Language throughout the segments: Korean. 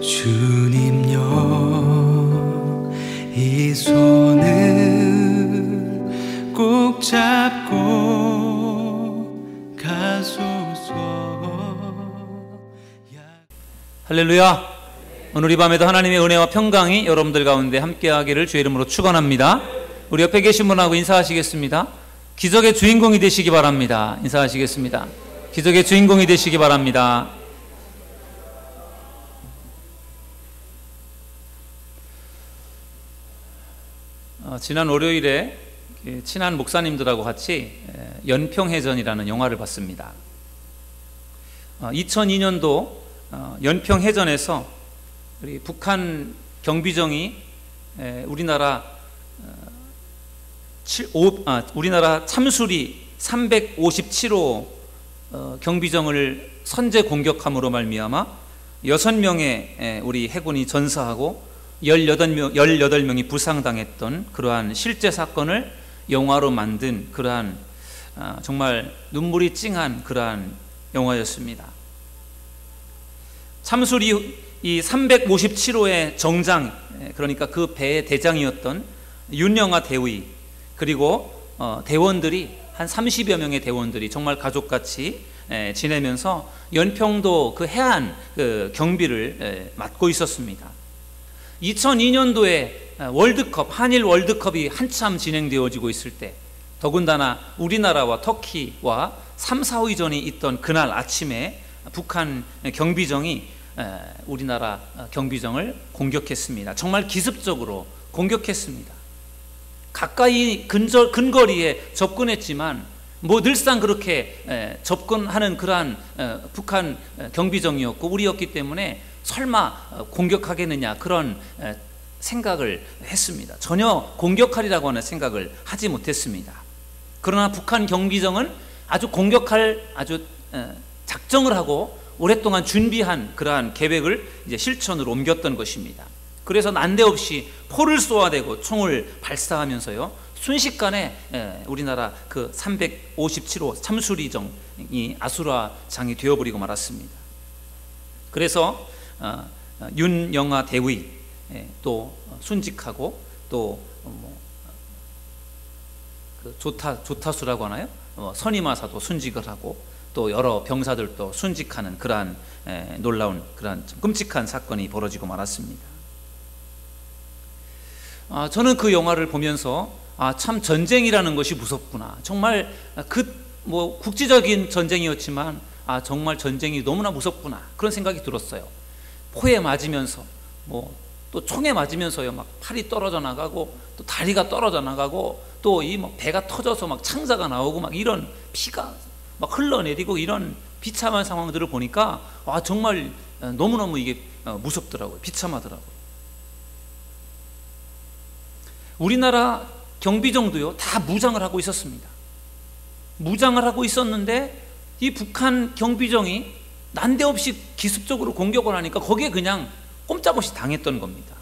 주님여 이 손을 꼭 잡고 가소서. 할렐루야. 오늘 이 밤에도 하나님의 은혜와 평강이 여러분들 가운데 함께하기를 주의 이름으로 축원합니다. 우리 옆에 계신 분하고 인사하시겠습니다. 기적의 주인공이 되시기 바랍니다. 인사하시겠습니다. 기적의 주인공이 되시기 바랍니다. 지난 월요일에 친한 목사님들하고 같이 연평해전이라는 영화를 봤습니다. 2002년도 연평해전에서 우리 북한 경비정이 우리나라 참수리 357호 경비정을 선제 공격함으로 말미암아 6명의 우리 해군이 전사하고 18명이 부상당했던 그러한 실제 사건을 영화로 만든 그러한 정말 눈물이 찡한 그러한 영화였습니다. 참수리 이 357호의 정장, 그러니까 그 배의 대장이었던 윤영아 대위, 그리고 대원들이 한 30여 명의 대원들이 정말 가족같이 지내면서 연평도 그 해안 경비를 맡고 있었습니다. 2002년도에 월드컵, 한일 월드컵이 한참 진행되어지고 있을 때, 더군다나 우리나라와 터키와 3, 4위전이 있던 그날 아침에 북한 경비정이 우리나라 경비정을 공격했습니다. 정말 기습적으로 공격했습니다. 가까이 근거리에 접근했지만 늘상 그렇게 접근하는 그러한 북한 경비정이었고 우리였기 때문에 설마 공격하겠느냐 그런 생각을 했습니다. 전혀 공격하리라고 하는 생각을 하지 못했습니다. 그러나 북한 경비정은 아주 공격할 작정을 하고 오랫동안 준비한 그러한 계획을 이제 실천으로 옮겼던 것입니다. 그래서 난데없이 포를 쏘아대고 총을 발사하면서요, 순식간에 우리나라 그 357호 참수리정이 아수라장이 되어버리고 말았습니다. 그래서 윤영아 대위 또 순직하고 또 조타수라고 하나요? 선임하사도 순직을 하고 또 여러 병사들도 순직하는 그러한 놀라운 그러한 좀 끔찍한 사건이 벌어지고 말았습니다. 저는 그 영화를 보면서 참 전쟁이라는 것이 무섭구나. 정말 국지적인 전쟁이었지만 정말 전쟁이 너무나 무섭구나 그런 생각이 들었어요. 포에 맞으면서 또 총에 맞으면서요, 막 팔이 떨어져 나가고 또 다리가 떨어져 나가고 또 이 배가 터져서 막 창자가 나오고 막 이런 피가 막 흘러내리고 이런 비참한 상황들을 보니까 정말 너무너무 이게 무섭더라고요. 비참하더라고요. 우리나라 경비정도요, 다 무장을 하고 있었습니다. 무장을 하고 있었는데 이 북한 경비정이 난데없이 기습적으로 공격을 하니까 거기에 그냥 꼼짝없이 당했던 겁니다.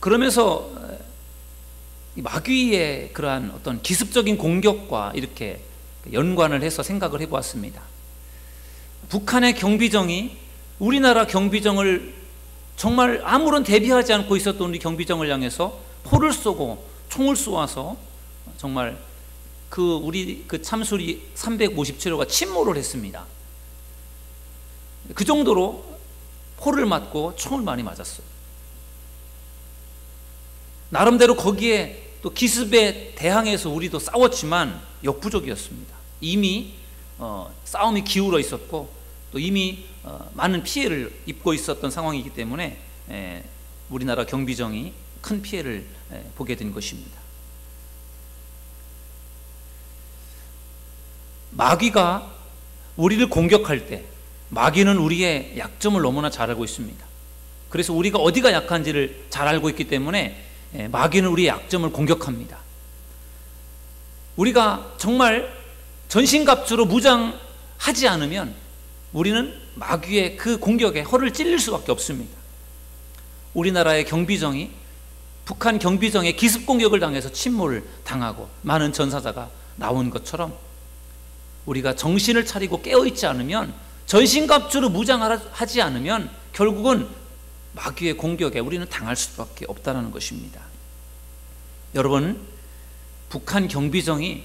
그러면서 마귀의 그러한 어떤 기습적인 공격과 이렇게 연관을 해서 생각을 해보았습니다. 북한의 경비정이 우리나라 경비정을 정말 아무런 대비하지 않고 있었던 우리 경비정을 향해서 포를 쏘고 총을 쏘아서 정말 우리 참수리 357호가 침몰을 했습니다. 그 정도로 포를 맞고 총을 많이 맞았어요. 나름대로 거기에 또 기습에 대항해서 우리도 싸웠지만 역부족이었습니다. 이미 싸움이 기울어 있었고 또 이미 많은 피해를 입고 있었던 상황이기 때문에 우리나라 경비정이 큰 피해를 보게 된 것입니다. 마귀가 우리를 공격할 때 마귀는 우리의 약점을 너무나 잘 알고 있습니다. 그래서 우리가 어디가 약한지를 잘 알고 있기 때문에 마귀는 우리의 약점을 공격합니다. 우리가 정말 전신갑주로 무장하지 않으면 우리는 마귀의 그 공격에 허를 찔릴 수밖에 없습니다. 우리나라의 경비정이 북한 경비정의 기습 공격을 당해서 침몰을 당하고 많은 전사자가 나온 것처럼 우리가 정신을 차리고 깨어있지 않으면, 전신갑주로 무장하지 않으면 결국은 마귀의 공격에 우리는 당할 수밖에 없다는 것입니다. 여러분, 북한 경비정이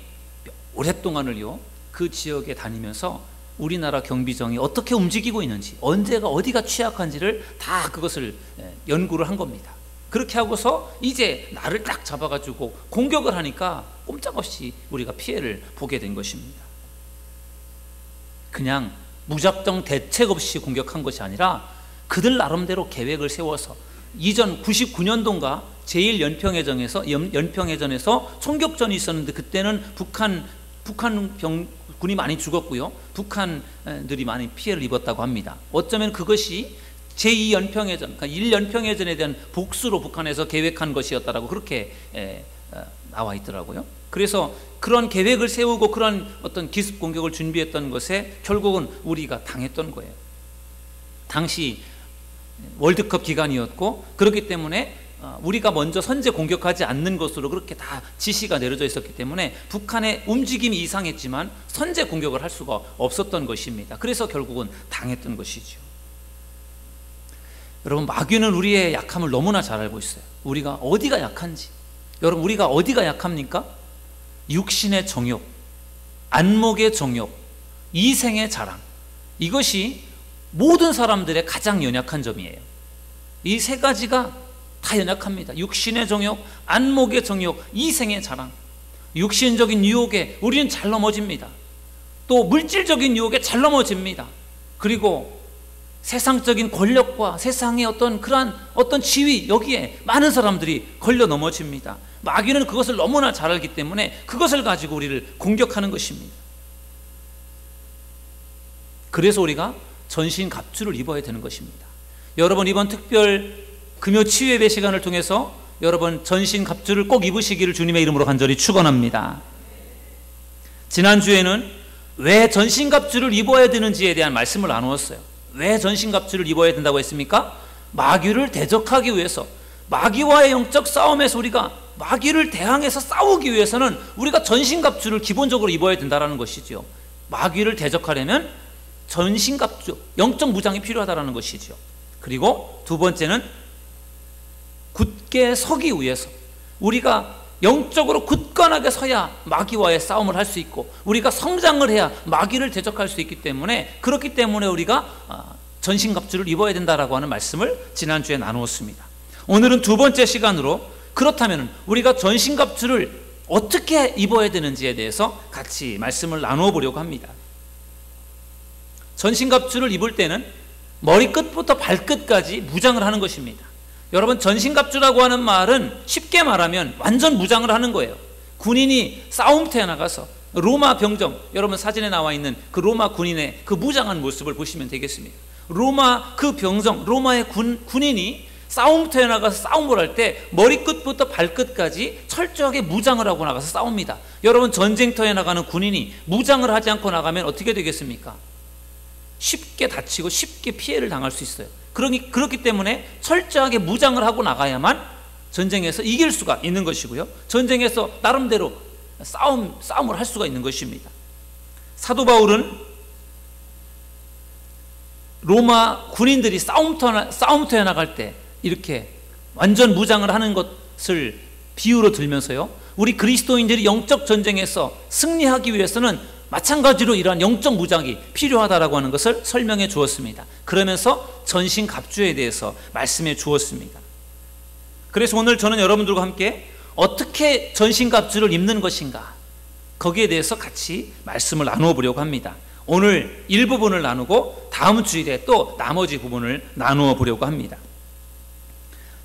오랫동안을요 그 지역에 다니면서 우리나라 경비정이 어떻게 움직이고 있는지, 언제가 어디가 취약한지를 다 그것을 연구를 한 겁니다. 그렇게 하고서 이제 나를 딱 잡아가지고 공격을 하니까 꼼짝없이 우리가 피해를 보게 된 것입니다. 그냥 무작정 대책 없이 공격한 것이 아니라 그들 나름대로 계획을 세워서, 이전 99년도인가 제1연평해전에서 총격전이 있었는데 그때는 북한 병군이 많이 죽었고요, 북한들이 많이 피해를 입었다고 합니다. 어쩌면 그것이 제2연평해전, 그러니까 1연평해전에 대한 복수로 북한에서 계획한 것이었다라고 그렇게 나와 있더라고요. 그래서 그런 계획을 세우고 그런 어떤 기습 공격을 준비했던 것에 결국은 우리가 당했던 거예요. 당시 월드컵 기간이었고, 그렇기 때문에 우리가 먼저 선제 공격하지 않는 것으로 그렇게 다 지시가 내려져 있었기 때문에 북한의 움직임이 이상했지만 선제 공격을 할 수가 없었던 것입니다. 그래서 결국은 당했던 것이죠. 여러분, 마귀는 우리의 약함을 너무나 잘 알고 있어요. 우리가 어디가 약한지. 여러분, 우리가 어디가 약합니까? 육신의 정욕, 안목의 정욕, 이생의 자랑, 이것이 모든 사람들의 가장 연약한 점이에요. 이 세 가지가 다 연약합니다. 육신의 정욕, 안목의 정욕, 이생의 자랑. 육신적인 유혹에 우리는 잘 넘어집니다. 또 물질적인 유혹에 잘 넘어집니다. 그리고 세상적인 권력과 세상의 어떤 지위, 여기에 많은 사람들이 걸려 넘어집니다. 마귀는 그것을 너무나 잘 알기 때문에 그것을 가지고 우리를 공격하는 것입니다. 그래서 우리가 전신갑주를 입어야 되는 것입니다. 여러분, 이번 특별 금요 치유예배 시간을 통해서 여러분 전신갑주를 꼭 입으시기를 주님의 이름으로 간절히 축원합니다. 지난주에는 왜 전신갑주를 입어야 되는지에 대한 말씀을 나누었어요. 왜 전신갑주를 입어야 된다고 했습니까? 마귀를 대적하기 위해서, 마귀와의 영적 싸움에서 우리가 마귀를 대항해서 싸우기 위해서는 우리가 전신갑주를 기본적으로 입어야 된다는 것이죠. 마귀를 대적하려면 전신갑주, 영적 무장이 필요하다는 것이죠. 그리고 두 번째는 굳게 서기 위해서, 우리가 영적으로 굳건하게 서야 마귀와의 싸움을 할 수 있고, 우리가 성장을 해야 마귀를 대적할 수 있기 때문에, 그렇기 때문에 우리가 전신갑주를 입어야 된다라고 하는 말씀을 지난주에 나누었습니다. 오늘은 두 번째 시간으로, 그렇다면 우리가 전신갑주를 어떻게 입어야 되는지에 대해서 같이 말씀을 나누어 보려고 합니다. 전신갑주를 입을 때는 머리끝부터 발끝까지 무장을 하는 것입니다. 여러분, 전신갑주라고 하는 말은 쉽게 말하면 완전 무장을 하는 거예요. 군인이 싸움터에 나가서 로마 병정, 여러분 사진에 나와 있는 그 로마 군인의 그 무장한 모습을 보시면 되겠습니다. 로마 그 병정, 로마의 군인이 싸움터에 나가서 싸움을 할 때 머리끝부터 발끝까지 철저하게 무장을 하고 나가서 싸웁니다. 여러분, 전쟁터에 나가는 군인이 무장을 하지 않고 나가면 어떻게 되겠습니까? 쉽게 다치고 쉽게 피해를 당할 수 있어요. 그렇기 때문에 철저하게 무장을 하고 나가야만 전쟁에서 이길 수가 있는 것이고요, 전쟁에서 나름대로 싸움을 할 수가 있는 것입니다. 사도 바울은 로마 군인들이 싸움터에 나갈 때 이렇게 완전 무장을 하는 것을 비유로 들면서요, 우리 그리스도인들이 영적 전쟁에서 승리하기 위해서는 마찬가지로 이러한 영적 무장이 필요하다라고 하는 것을 설명해 주었습니다. 그러면서 전신갑주에 대해서 말씀해 주었습니다. 그래서 오늘 저는 여러분들과 함께 어떻게 전신갑주를 입는 것인가, 거기에 대해서 같이 말씀을 나누어 보려고 합니다. 오늘 일부분을 나누고 다음 주일에 또 나머지 부분을 나누어 보려고 합니다.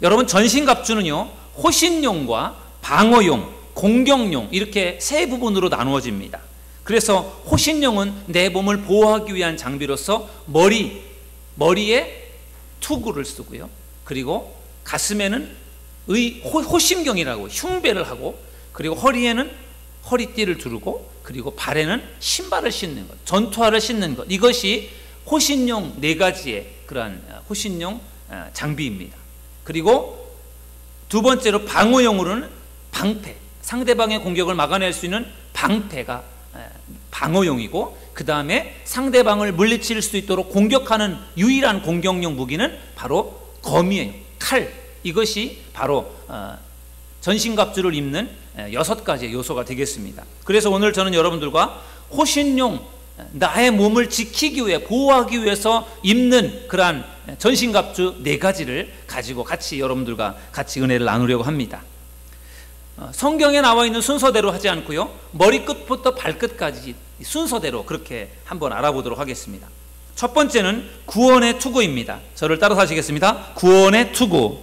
여러분, 전신갑주는요, 호신용과 방어용, 공격용, 이렇게 세 부분으로 나누어집니다. 그래서 호신용은 내 몸을 보호하기 위한 장비로서 머리에 투구를 쓰고요, 그리고 가슴에는 호심경이라고 흉배를 하고, 그리고 허리에는 허리띠를 두르고, 그리고 발에는 신발을 신는 것, 전투화를 신는 것, 이것이 호신용 네 가지의 그러한 호신용 장비입니다. 그리고 두 번째로 방어용으로는 방패, 상대방의 공격을 막아낼 수 있는 방패가 방어용이고, 그 다음에 상대방을 물리칠 수 있도록 공격하는 유일한 공격용 무기는 바로 검이에요. 칼. 이것이 바로 전신갑주를 입는 6가지의 요소가 되겠습니다. 그래서 오늘 저는 여러분들과 호신용, 나의 몸을 지키기 위해, 보호하기 위해서 입는 그러한 전신갑주 4가지를 가지고 같이 여러분들과 같이 은혜를 나누려고 합니다. 성경에 나와 있는 순서대로 하지 않고요, 머리끝부터 발끝까지 순서대로 그렇게 한번 알아보도록 하겠습니다. 첫 번째는 구원의 투구입니다. 저를 따라서 하시겠습니다. 구원의 투구.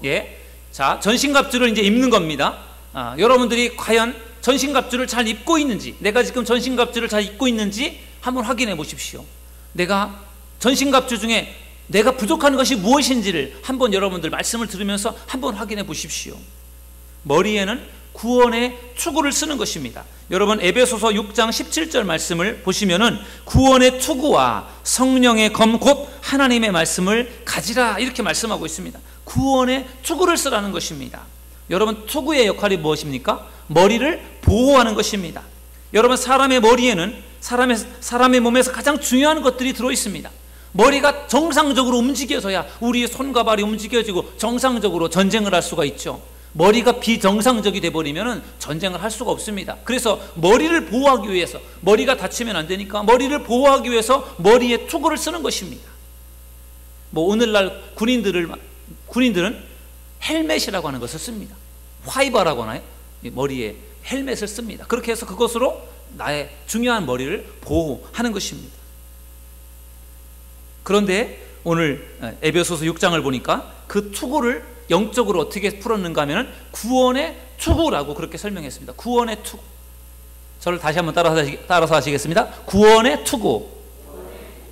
예. 자, 전신갑주를 이제 입는 겁니다. 여러분들이 과연 전신갑주를 잘 입고 있는지, 내가 지금 전신갑주를 잘 입고 있는지 한번 확인해 보십시오. 내가 전신갑주 중에 내가 부족한 것이 무엇인지를 한번 여러분들 말씀을 들으면서 한번 확인해 보십시오. 머리에는 구원의 투구를 쓰는 것입니다. 여러분 에베소서 6장 17절 말씀을 보시면은 구원의 투구와 성령의 검 곧 하나님의 말씀을 가지라, 이렇게 말씀하고 있습니다. 구원의 투구를 쓰라는 것입니다. 여러분, 투구의 역할이 무엇입니까? 머리를 보호하는 것입니다. 여러분, 사람의 머리에는 사람의 몸에서 가장 중요한 것들이 들어 있습니다. 머리가 정상적으로 움직여서야 우리의 손과 발이 움직여지고 정상적으로 전쟁을 할 수가 있죠. 머리가 비정상적이 돼버리면 전쟁을 할 수가 없습니다. 그래서 머리를 보호하기 위해서, 머리가 다치면 안 되니까 머리를 보호하기 위해서 머리에 투구를 쓰는 것입니다. 뭐 오늘날 군인들은 헬멧이라고 하는 것을 씁니다. 화이바라고 하나요? 머리에 헬멧을 씁니다. 그렇게 해서 그것으로 나의 중요한 머리를 보호하는 것입니다. 그런데 오늘 에베소서 6장을 보니까 그 투구를 영적으로 어떻게 풀었는가 하면 구원의 투구라고 그렇게 설명했습니다. 구원의 투구. 저를 다시 한번 따라서 하시겠습니다. 구원의 투구.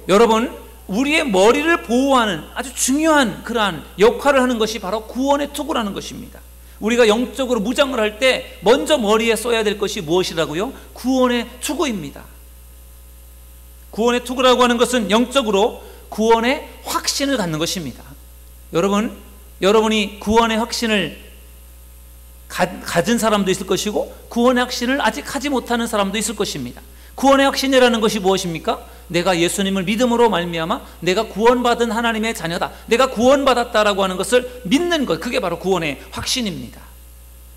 여러분, 우리의 머리를 보호하는 아주 중요한 그러한 역할을 하는 것이 바로 구원의 투구라는 것입니다. 우리가 영적으로 무장을 할 때 먼저 머리에 써야 될 것이 무엇이라고요? 구원의 투구입니다. 구원의 투구라고 하는 것은 영적으로 구원의 확신을 갖는 것입니다. 여러분이 구원의 확신을 가진 사람도 있을 것이고 구원의 확신을 아직 하지 못하는 사람도 있을 것입니다. 구원의 확신이라는 것이 무엇입니까? 내가 예수님을 믿음으로 말미암아 내가 구원받은 하나님의 자녀다, 내가 구원받았다라고 하는 것을 믿는 것, 그게 바로 구원의 확신입니다.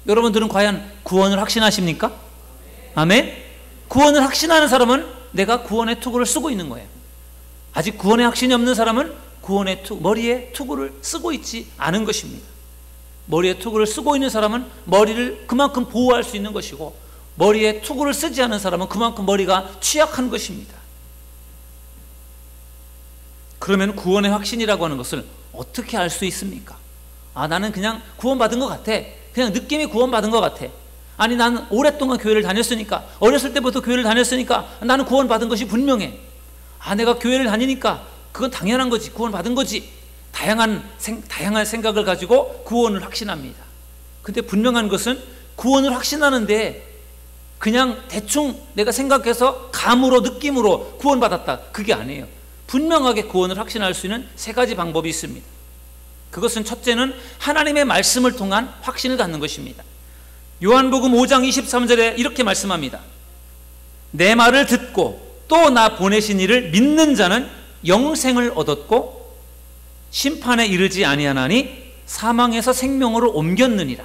여러분들은 과연 구원을 확신하십니까? 아멘? 구원을 확신하는 사람은 내가 구원의 투구를 쓰고 있는 거예요. 아직 구원의 확신이 없는 사람은 머리에 투구를 쓰고 있지 않은 것입니다. 머리에 투구를 쓰고 있는 사람은 머리를 그만큼 보호할 수 있는 것이고, 머리에 투구를 쓰지 않은 사람은 그만큼 머리가 취약한 것입니다. 그러면 구원의 확신이라고 하는 것을 어떻게 알 수 있습니까? 나는 그냥 구원받은 것 같아. 그냥 느낌이 구원받은 것 같아. 아니, 나는 오랫동안 교회를 다녔으니까, 어렸을 때부터 교회를 다녔으니까 나는 구원받은 것이 분명해. 내가 교회를 다니니까 그건 당연한 거지, 구원받은 거지. 다양한 생각을 가지고 구원을 확신합니다. 근데 분명한 것은 구원을 확신하는데 그냥 대충 내가 생각해서 감으로, 느낌으로 구원받았다, 그게 아니에요. 분명하게 구원을 확신할 수 있는 3가지 방법이 있습니다. 그것은 첫째는 하나님의 말씀을 통한 확신을 갖는 것입니다. 요한복음 5장 23절에 이렇게 말씀합니다. 내 말을 듣고 또 나 보내신 이를 믿는 자는 영생을 얻었고 심판에 이르지 아니하나니 사망에서 생명으로 옮겼느니라.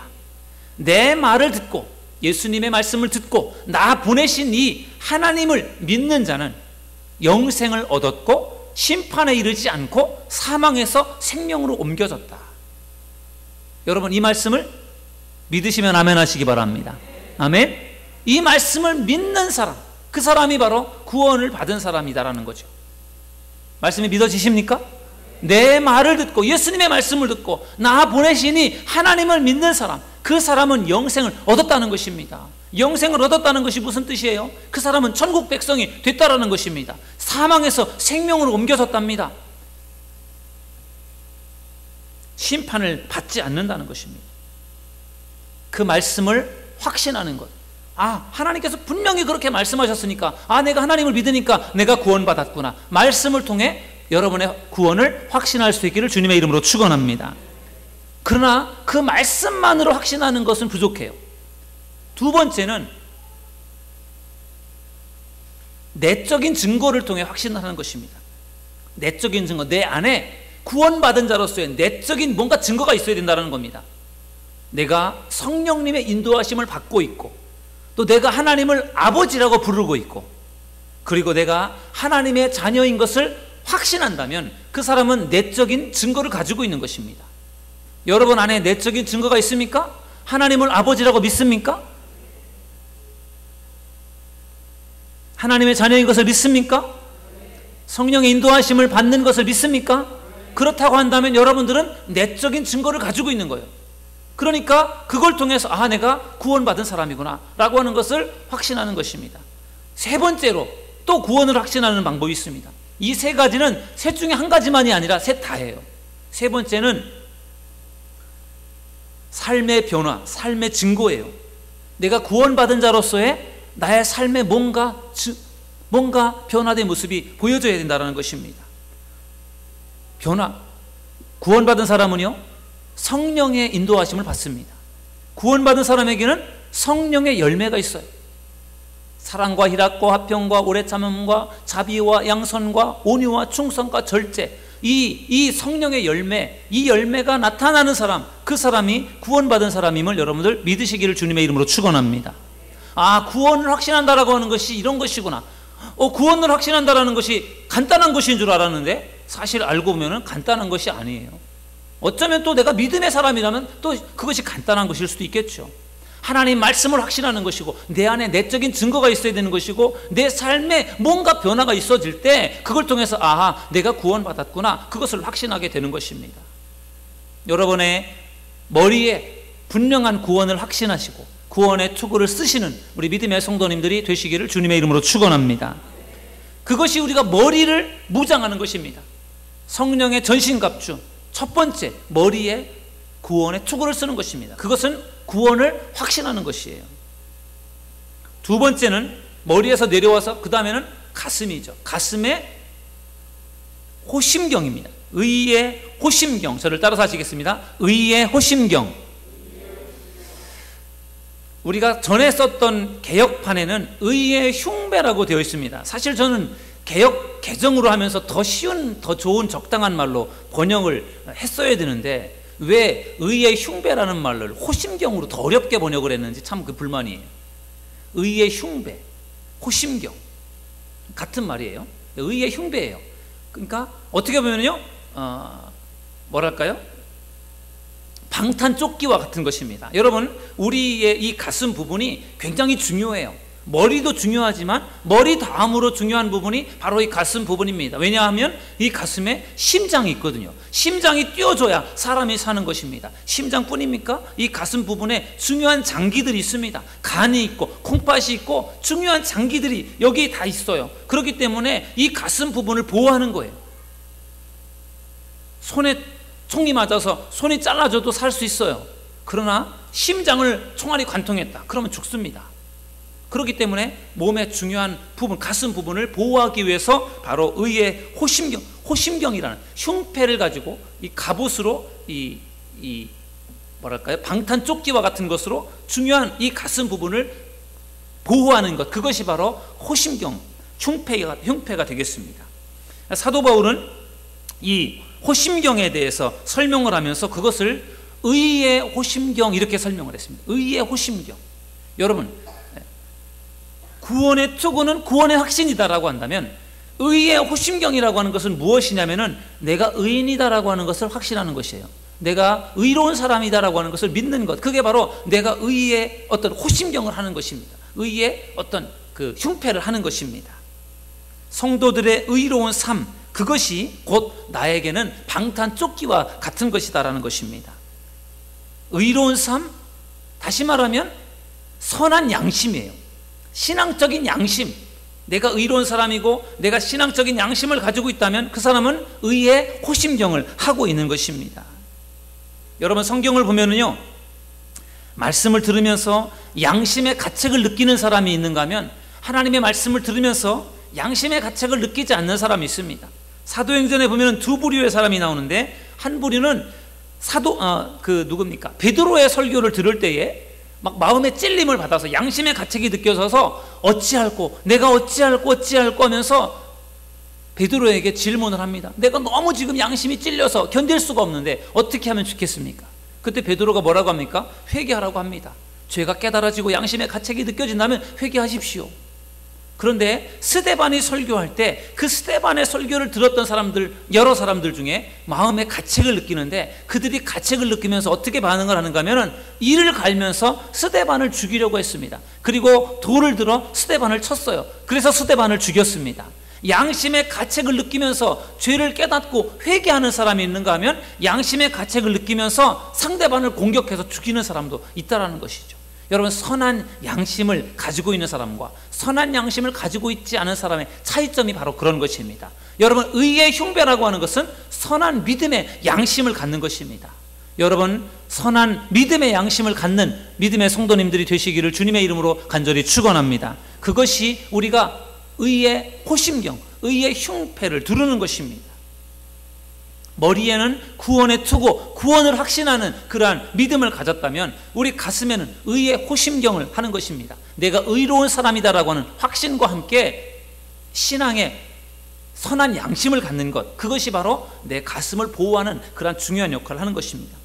내 말을 듣고, 예수님의 말씀을 듣고 나 보내신 이 하나님을 믿는 자는 영생을 얻었고 심판에 이르지 않고 사망에서 생명으로 옮겨졌다. 여러분, 이 말씀을 믿으시면 아멘 하시기 바랍니다. 아멘. 이 말씀을 믿는 사람, 그 사람이 바로 구원을 받은 사람이다라는 거죠. 말씀이 믿어지십니까? 내 말을 듣고, 예수님의 말씀을 듣고 나 보내시니 하나님을 믿는 사람, 그 사람은 영생을 얻었다는 것입니다. 영생을 얻었다는 것이 무슨 뜻이에요? 그 사람은 천국 백성이 됐다라는 것입니다. 사망에서 생명으로 옮겨졌답니다. 심판을 받지 않는다는 것입니다. 그 말씀을 확신하는 것. 하나님께서 분명히 그렇게 말씀하셨으니까, 내가 하나님을 믿으니까 내가 구원받았구나. 말씀을 통해 여러분의 구원을 확신할 수 있기를 주님의 이름으로 축원합니다. 그러나 그 말씀만으로 확신하는 것은 부족해요. 두 번째는 내적인 증거를 통해 확신하는 것입니다. 내적인 증거, 내 안에 구원받은 자로서의 내적인 뭔가 증거가 있어야 된다는 겁니다. 내가 성령님의 인도하심을 받고 있고, 또 내가 하나님을 아버지라고 부르고 있고, 그리고 내가 하나님의 자녀인 것을 확신한다면 그 사람은 내적인 증거를 가지고 있는 것입니다. 여러분 안에 내적인 증거가 있습니까? 하나님을 아버지라고 믿습니까? 하나님의 자녀인 것을 믿습니까? 성령의 인도하심을 받는 것을 믿습니까? 그렇다고 한다면 여러분들은 내적인 증거를 가지고 있는 거예요. 그러니까 그걸 통해서 내가 구원받은 사람이구나 라고 하는 것을 확신하는 것입니다. 세 번째로 또 구원을 확신하는 방법이 있습니다. 이 세 가지는 셋 중에 한 가지만이 아니라 셋 다예요. 세 번째는 삶의 변화, 삶의 증거예요. 내가 구원받은 자로서의 나의 삶에 뭔가 변화된 모습이 보여져야 된다는 것입니다. 변화. 구원받은 사람은요, 성령의 인도하심을 받습니다. 구원받은 사람에게는 성령의 열매가 있어요. 사랑과 희락과 화평과 오래 참음과 자비와 양선과 온유와 충성과 절제, 이 성령의 열매, 이 열매가 나타나는 사람, 그 사람이 구원받은 사람임을 여러분들 믿으시기를 주님의 이름으로 축원합니다. 구원을 확신한다라고 하는 것이 이런 것이구나. 구원을 확신한다라는 것이 간단한 것인 줄 알았는데 사실 알고 보면 간단한 것이 아니에요. 어쩌면 또 내가 믿음의 사람이라면 또 그것이 간단한 것일 수도 있겠죠. 하나님 말씀을 확신하는 것이고, 내 안에 내적인 증거가 있어야 되는 것이고, 내 삶에 뭔가 변화가 있어질 때 그걸 통해서 내가 구원받았구나, 그것을 확신하게 되는 것입니다. 여러분의 머리에 분명한 구원을 확신하시고 구원의 투구를 쓰시는 우리 믿음의 성도님들이 되시기를 주님의 이름으로 축원합니다. 그것이 우리가 머리를 무장하는 것입니다. 성령의 전신갑주, 첫 번째 머리에 구원의 투구를 쓰는 것입니다. 그것은 구원을 확신하는 것이에요. 두 번째는 머리에서 내려와서 그 다음에는 가슴이죠. 가슴에 호심경입니다. 의의 호심경. 저를 따라서 하시겠습니다. 의의 호심경. 우리가 전에 썼던 개역판에는 의의 흉배라고 되어 있습니다. 사실 저는 개역 개정으로 하면서 더 쉬운, 더 좋은 적당한 말로 번역을 했어야 되는데 왜 의의 흉배라는 말을 호심경으로 더 어렵게 번역을 했는지 참 그 불만이에요. 의의 흉배, 호심경 같은 말이에요. 의의 흉배예요. 그러니까 어떻게 보면요, 뭐랄까요? 방탄조끼와 같은 것입니다. 여러분, 우리의 이 가슴 부분이 굉장히 중요해요. 머리도 중요하지만 머리 다음으로 중요한 부분이 바로 이 가슴 부분입니다. 왜냐하면 이 가슴에 심장이 있거든요. 심장이 뛰어줘야 사람이 사는 것입니다. 심장뿐입니까? 이 가슴 부분에 중요한 장기들이 있습니다. 간이 있고 콩팥이 있고 중요한 장기들이 여기 다 있어요. 그렇기 때문에 이 가슴 부분을 보호하는 거예요. 손에 총이 맞아서 손이 잘라져도 살 수 있어요. 그러나 심장을 총알이 관통했다, 그러면 죽습니다. 그렇기 때문에 몸의 중요한 부분, 가슴 부분을 보호하기 위해서 바로 의의 호심경이라는 흉패를 가지고 이 갑옷으로 뭐랄까요? 방탄조끼와 같은 것으로 중요한 이 가슴 부분을 보호하는 것, 그것이 바로 호심경, 흉패가 되겠습니다. 사도 바울은 이 호심경에 대해서 설명을 하면서 그것을 의의 호심경 이렇게 설명을 했습니다. 의의 호심경. 여러분, 구원의 투구는 구원의 확신이다라고 한다면 의의 호심경이라고 하는 것은 무엇이냐면은 내가 의인이다라고 하는 것을 확신하는 것이에요. 내가 의로운 사람이다라고 하는 것을 믿는 것, 그게 바로 내가 의의 어떤 호심경을 하는 것입니다. 의의 어떤 그 흉패를 하는 것입니다. 성도들의 의로운 삶, 그것이 곧 나에게는 방탄조끼와 같은 것이다라는 것입니다. 의로운 삶, 다시 말하면 선한 양심이에요. 신앙적인 양심, 내가 의로운 사람이고 내가 신앙적인 양심을 가지고 있다면 그 사람은 의의 호심경을 하고 있는 것입니다. 여러분, 성경을 보면은요, 말씀을 들으면서 양심의 가책을 느끼는 사람이 있는가 하면 하나님의 말씀을 들으면서 양심의 가책을 느끼지 않는 사람이 있습니다. 사도행전에 보면 두 부류의 사람이 나오는데, 한 부류는 누굽니까? 베드로의 설교를 들을 때에 막 마음의 찔림을 받아서 양심의 가책이 느껴져서 어찌할꼬, 내가 어찌할꼬 하면서 베드로에게 질문을 합니다. 내가 너무 지금 양심이 찔려서 견딜 수가 없는데 어떻게 하면 좋겠습니까? 그때 베드로가 뭐라고 합니까? 회개하라고 합니다. 죄가 깨달아지고 양심의 가책이 느껴진다면 회개하십시오. 그런데 스데반이 설교할 때 그 스데반의 설교를 들었던 사람들, 여러 사람들 중에 마음의 가책을 느끼는데, 그들이 가책을 느끼면서 어떻게 반응을 하는가 하면은 이를 갈면서 스데반을 죽이려고 했습니다. 그리고 돌을 들어 스데반을 쳤어요. 그래서 스데반을 죽였습니다. 양심의 가책을 느끼면서 죄를 깨닫고 회개하는 사람이 있는가 하면 양심의 가책을 느끼면서 상대방을 공격해서 죽이는 사람도 있다라는 것이죠. 여러분, 선한 양심을 가지고 있는 사람과 선한 양심을 가지고 있지 않은 사람의 차이점이 바로 그런 것입니다. 여러분, 의의 흉배라고 하는 것은 선한 믿음의 양심을 갖는 것입니다. 여러분, 선한 믿음의 양심을 갖는 믿음의 성도님들이 되시기를 주님의 이름으로 간절히 축원합니다. 그것이 우리가 의의 호심경, 의의 흉패를 두르는 것입니다. 머리에는 구원의 투고, 구원을 확신하는 그러한 믿음을 가졌다면 우리 가슴에는 의의 호심경을 하는 것입니다. 내가 의로운 사람이다라고 하는 확신과 함께 신앙의 선한 양심을 갖는 것, 그것이 바로 내 가슴을 보호하는 그러한 중요한 역할을 하는 것입니다.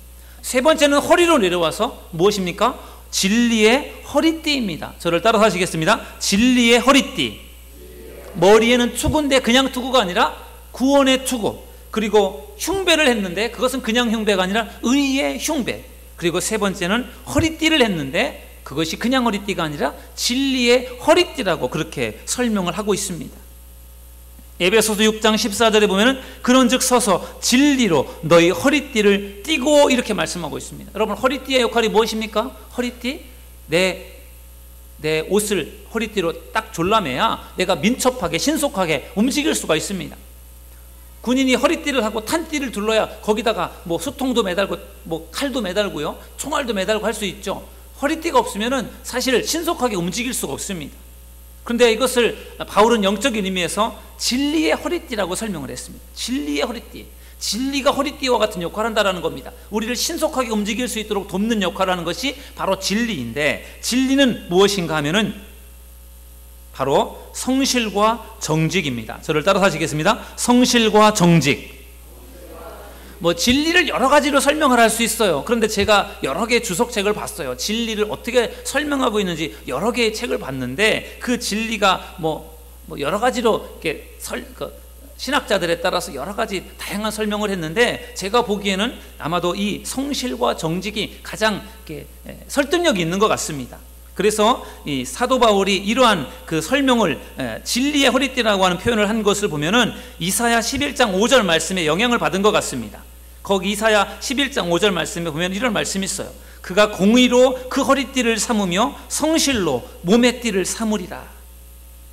세 번째는 허리로 내려와서 무엇입니까? 진리의 허리띠입니다. 저를 따라서 하시겠습니다. 진리의 허리띠. 머리에는 투구인데 그냥 투구가 아니라 구원의 투구, 그리고 흉배를 했는데 그것은 그냥 흉배가 아니라 의의 흉배, 그리고 세 번째는 허리띠를 했는데 그것이 그냥 허리띠가 아니라 진리의 허리띠라고 그렇게 설명을 하고 있습니다. 에베소서 6장 14절에 보면은 그런즉 서서 진리로 너희 허리띠를 띠고 이렇게 말씀하고 있습니다. 여러분, 허리띠의 역할이 무엇입니까? 허리띠? 내 옷을 허리띠로 딱 졸라매야 내가 민첩하게 신속하게 움직일 수가 있습니다. 군인이 허리띠를 하고 탄띠를 둘러야 거기다가 뭐 수통도 매달고 뭐 칼도 매달고요, 총알도 매달고 할 수 있죠. 허리띠가 없으면은 사실 신속하게 움직일 수가 없습니다. 그런데 이것을 바울은 영적인 의미에서 진리의 허리띠라고 설명을 했습니다. 진리의 허리띠. 진리가 허리띠와 같은 역할을 한다는 겁니다. 우리를 신속하게 움직일 수 있도록 돕는 역할을 하는 것이 바로 진리인데, 진리는 무엇인가 하면은 바로 성실과 정직입니다. 저를 따라서 하시겠습니다. 성실과 정직. 뭐 진리를 여러 가지로 설명을 할 수 있어요. 그런데 제가 여러 개의 주석책을 봤어요. 진리를 어떻게 설명하고 있는지 여러 개의 책을 봤는데 그 진리가 뭐 여러 가지로 이렇게 신학자들에 따라서 여러 가지 다양한 설명을 했는데, 제가 보기에는 아마도 이 성실과 정직이 가장 이렇게 설득력이 있는 것 같습니다. 그래서 이 사도 바울이 이러한 그 설명을 진리의 허리띠라고 하는 표현을 한 것을 보면은 이사야 11장 5절 말씀에 영향을 받은 것 같습니다. 거기 이사야 11장 5절 말씀에 보면 이런 말씀이 있어요. 그가 공의로 그 허리띠를 삼으며 성실로 몸의 띠를 삼으리라.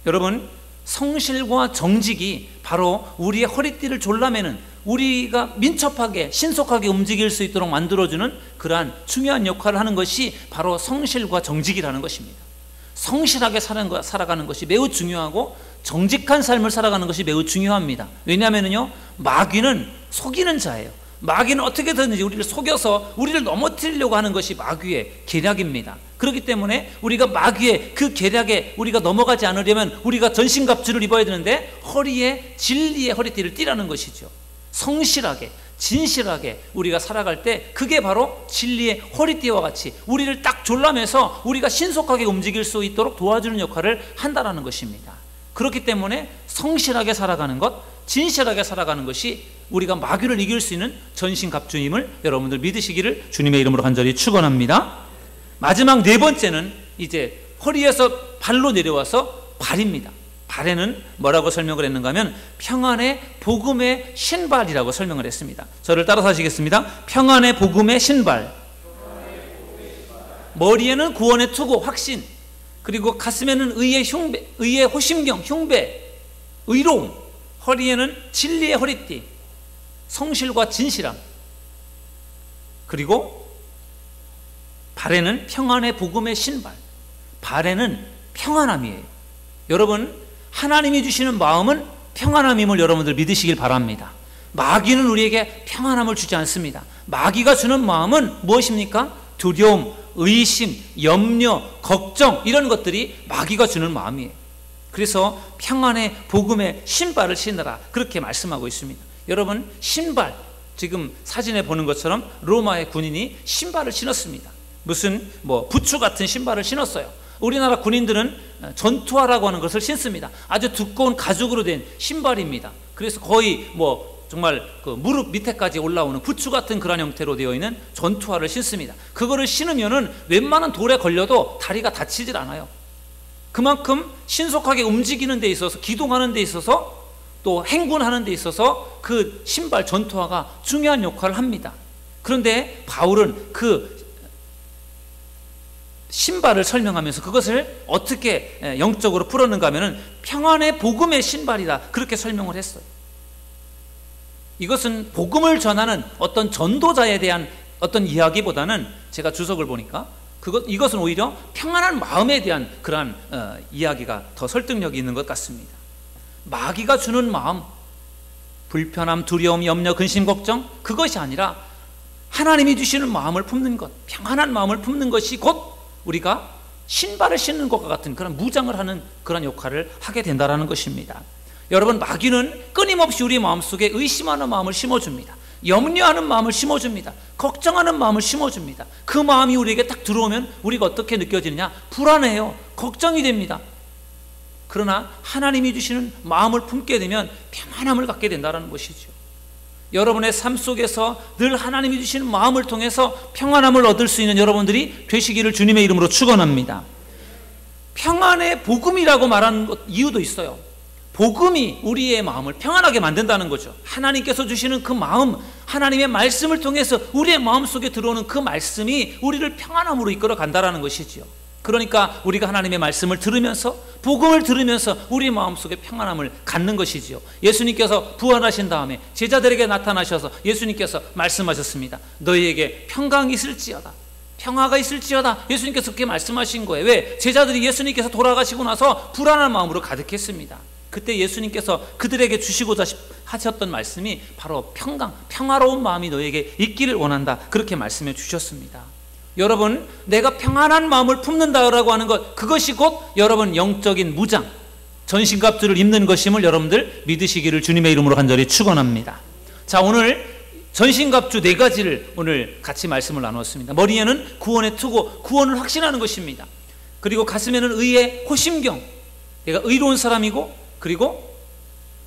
여러분, 성실과 정직이 바로 우리의 허리띠를 졸라매는, 우리가 민첩하게 신속하게 움직일 수 있도록 만들어주는 그러한 중요한 역할을 하는 것이 바로 성실과 정직이라는 것입니다. 성실하게 살아가는 것이 매우 중요하고 정직한 삶을 살아가는 것이 매우 중요합니다. 왜냐하면요, 마귀는 속이는 자예요. 마귀는 어떻게든지 우리를 속여서 우리를 넘어뜨리려고 하는 것이 마귀의 계략입니다. 그렇기 때문에 우리가 마귀의 그 계략에 우리가 넘어가지 않으려면 우리가 전신갑주를 입어야 되는데 허리에 진리의 허리띠를 띠라는 것이죠. 성실하게 진실하게 우리가 살아갈 때 그게 바로 진리의 허리띠와 같이 우리를 딱 졸라매서 우리가 신속하게 움직일 수 있도록 도와주는 역할을 한다는 것입니다. 그렇기 때문에 성실하게 살아가는 것, 진실하게 살아가는 것이 우리가 마귀를 이길 수 있는 전신갑주임을 여러분들 믿으시기를 주님의 이름으로 간절히 축원합니다. 마지막 네 번째는 이제 허리에서 발로 내려와서 발입니다. 발에는 뭐라고 설명을 했는가 하면 평안의 복음의 신발이라고 설명을 했습니다. 저를 따라서 하시겠습니다. 평안의 복음의 신발. 머리에는 구원의 투구, 확신, 그리고 가슴에는 의의 흉배, 의의 호심경, 흉배, 의로움, 허리에는 진리의 허리띠, 성실과 진실함, 그리고 발에는 평안의 복음의 신발. 발에는 평안함이에요. 여러분, 하나님이 주시는 마음은 평안함임을 여러분들 믿으시길 바랍니다. 마귀는 우리에게 평안함을 주지 않습니다. 마귀가 주는 마음은 무엇입니까? 두려움, 의심, 염려, 걱정 이런 것들이 마귀가 주는 마음이에요. 그래서 평안의 복음의 신발을 신으라 그렇게 말씀하고 있습니다. 여러분 신발, 지금 사진에 보는 것처럼 로마의 군인이 신발을 신었습니다. 무슨 부츠 같은 신발을 신었어요. 우리나라 군인들은 전투화라고 하는 것을 신습니다. 아주 두꺼운 가죽으로 된 신발입니다. 그래서 거의 정말 그 무릎 밑에까지 올라오는 부츠 같은 그런 형태로 되어 있는 전투화를 신습니다. 그거를 신으면은 웬만한 돌에 걸려도 다리가 다치질 않아요. 그만큼 신속하게 움직이는 데 있어서, 기동하는 데 있어서, 또 행군하는 데 있어서 그 신발 전투화가 중요한 역할을 합니다. 그런데 바울은 그 신발을 설명하면서 그것을 어떻게 영적으로 풀었는가 하면은 평안의 복음의 신발이다 그렇게 설명을 했어요. 이것은 복음을 전하는 어떤 전도자에 대한 어떤 이야기보다는 제가 주석을 보니까 이것은 오히려 평안한 마음에 대한 그러한 이야기가 더 설득력이 있는 것 같습니다. 마귀가 주는 마음, 불편함, 두려움, 염려, 근심, 걱정, 그것이 아니라 하나님이 주시는 마음을 품는 것, 평안한 마음을 품는 것이 곧 우리가 신발을 신는 것과 같은 그런 무장을 하는 그런 역할을 하게 된다는 것입니다. 여러분 마귀는 끊임없이 우리 마음속에 의심하는 마음을 심어줍니다. 염려하는 마음을 심어줍니다. 걱정하는 마음을 심어줍니다. 그 마음이 우리에게 딱 들어오면 우리가 어떻게 느껴지느냐? 불안해요. 걱정이 됩니다. 그러나 하나님이 주시는 마음을 품게 되면 평안함을 갖게 된다는 것이죠. 여러분의 삶 속에서 늘 하나님이 주시는 마음을 통해서 평안함을 얻을 수 있는 여러분들이 되시기를 주님의 이름으로 축원합니다. 평안의 복음이라고 말하는 이유도 있어요. 복음이 우리의 마음을 평안하게 만든다는 거죠. 하나님께서 주시는 그 마음, 하나님의 말씀을 통해서 우리의 마음속에 들어오는 그 말씀이 우리를 평안함으로 이끌어 간다는 것이지요. 그러니까 우리가 하나님의 말씀을 들으면서, 복음을 들으면서 우리 마음속에 평안함을 갖는 것이지요. 예수님께서 부활하신 다음에 제자들에게 나타나셔서 예수님께서 말씀하셨습니다. 너희에게 평강이 있을지어다, 평화가 있을지어다. 예수님께서 그렇게 말씀하신 거예요. 왜? 제자들이 예수님께서 돌아가시고 나서 불안한 마음으로 가득했습니다. 그때 예수님께서 그들에게 주시고자 하셨던 말씀이 바로 평강, 평화로운 마음이 너에게 있기를 원한다 그렇게 말씀해 주셨습니다. 여러분 내가 평안한 마음을 품는다라고 하는 것, 그것이 곧 여러분 영적인 무장, 전신갑주를 입는 것임을 여러분들 믿으시기를 주님의 이름으로 간절히 축원합니다. 자, 오늘 전신갑주 4가지를 오늘 같이 말씀을 나눴습니다. 머리에는 구원의 투고, 구원을 확신하는 것입니다. 그리고 가슴에는 의의 호심경, 내가 의로운 사람이고 그리고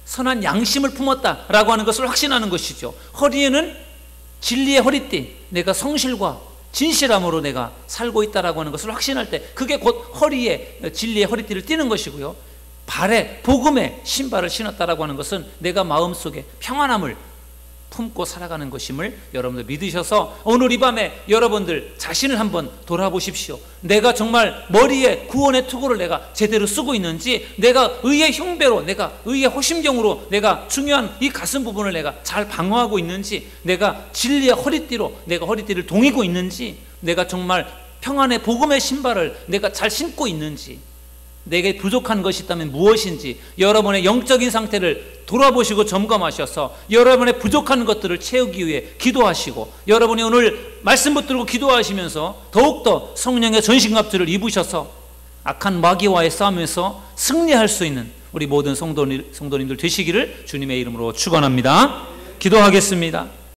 선한 양심을 품었다라고 하는 것을 확신하는 것이죠. 허리에는 진리의 허리띠, 내가 성실과 진실함으로 내가 살고 있다라고 하는 것을 확신할 때 그게 곧 허리에 진리의 허리띠를 띠는 것이고요. 발에 복음의 신발을 신었다라고 하는 것은 내가 마음속에 평안함을 품고 살아가는 것임을 여러분들 믿으셔서 오늘 이 밤에 여러분들 자신을 한번 돌아보십시오. 내가 정말 머리에 구원의 투구를 내가 제대로 쓰고 있는지, 내가 의의 흉배로, 내가 의의 호심경으로 내가 중요한 이 가슴 부분을 내가 잘 방어하고 있는지, 내가 진리의 허리띠로 내가 허리띠를 동이고 있는지, 내가 정말 평안의 복음의 신발을 내가 잘 신고 있는지, 내게 부족한 것이 있다면 무엇인지 여러분의 영적인 상태를 돌아보시고 점검하셔서 여러분의 부족한 것들을 채우기 위해 기도하시고, 여러분이 오늘 말씀 붙들고 기도하시면서 더욱더 성령의 전신갑주를 입으셔서 악한 마귀와의 싸움에서 승리할 수 있는 우리 모든 성도님들 되시기를 주님의 이름으로 축원합니다. 기도하겠습니다.